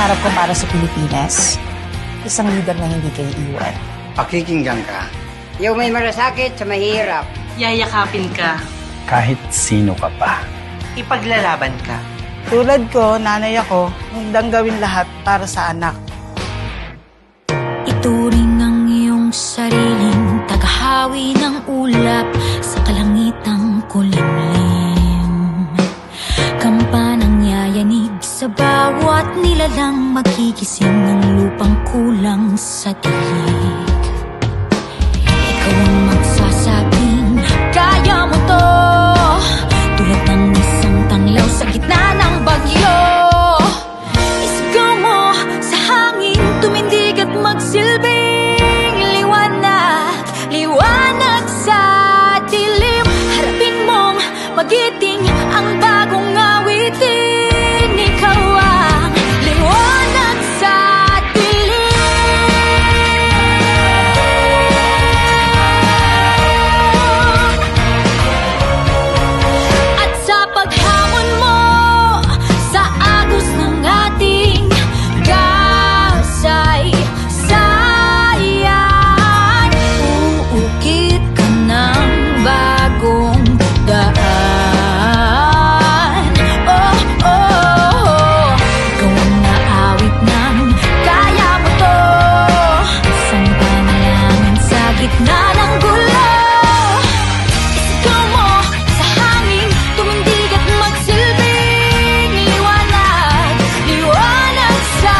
pangarap ko para sa Pilipinas, isang leader na hindi kayo iwan. Pakikinggan ka. Yung may malasakit sa mahirap. Yayakapin ka. Kahit sino ka pa. Ipaglalaban ka. Tulad ko, nanay ako, handang gawin lahat para sa anak. Ituring ang iyong sariling tagahawi ng ulap sa kalangitang kulimlim. Kampanang yayanig sa bawat nilalang magigising ng lupang kulang sa dilig. Ikaw ang magsasabing kaya mo to, tulad ng isang tanglaw sa gitna ng bagyo. Isigaw mo sa hangin, tumindig at magsilbing liwanag, liwanag sa dilim. Harapin mong magiting ang bagong awitin. Ikaw ang liwanag sa dilim. At sa paghamon mo sa agos ng ating kasaysayan, uukit ka ng bagong daan. Oh, oh, oh. Ikaw ang naawit ng kaya mo to, isang panalangin sa gitna ng gulo. Isigaw mo sa hangin, tumindig at magsilbing liwanag, liwanag sa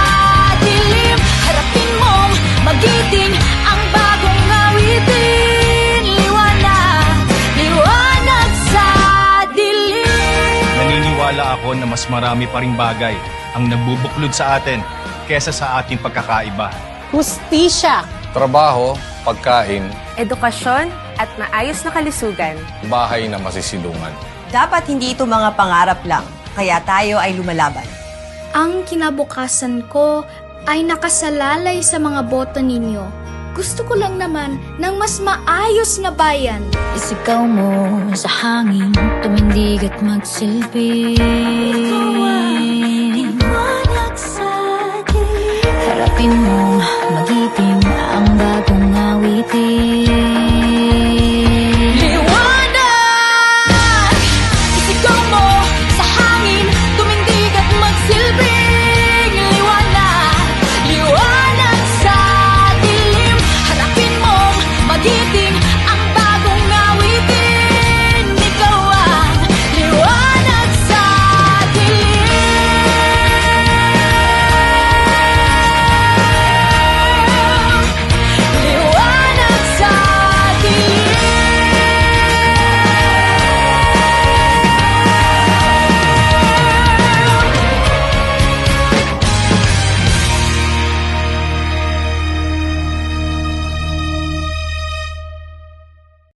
dilim. Harapin mong magiting ang bagong awitin. Liwanag, liwanag sa dilim. Naniniwala ako na mas marami pa ring bagay ang nagbubuklod sa atin kesa sa ating pagkakaiba. Hustisya! Trabaho, pagkain, Edukasyon at maayos na kalusugan. bahay na masisilungan. Dapat hindi ito mga pangarap lang, kaya tayo ay lumalaban. Ang kinabukasan ko ay nakasalalay sa mga boto ninyo. Gusto ko lang naman ng mas maayos na bayan. Isigaw mo sa hangin, tumindig at magsilbi. Liwanag sa dilim. Harapin mo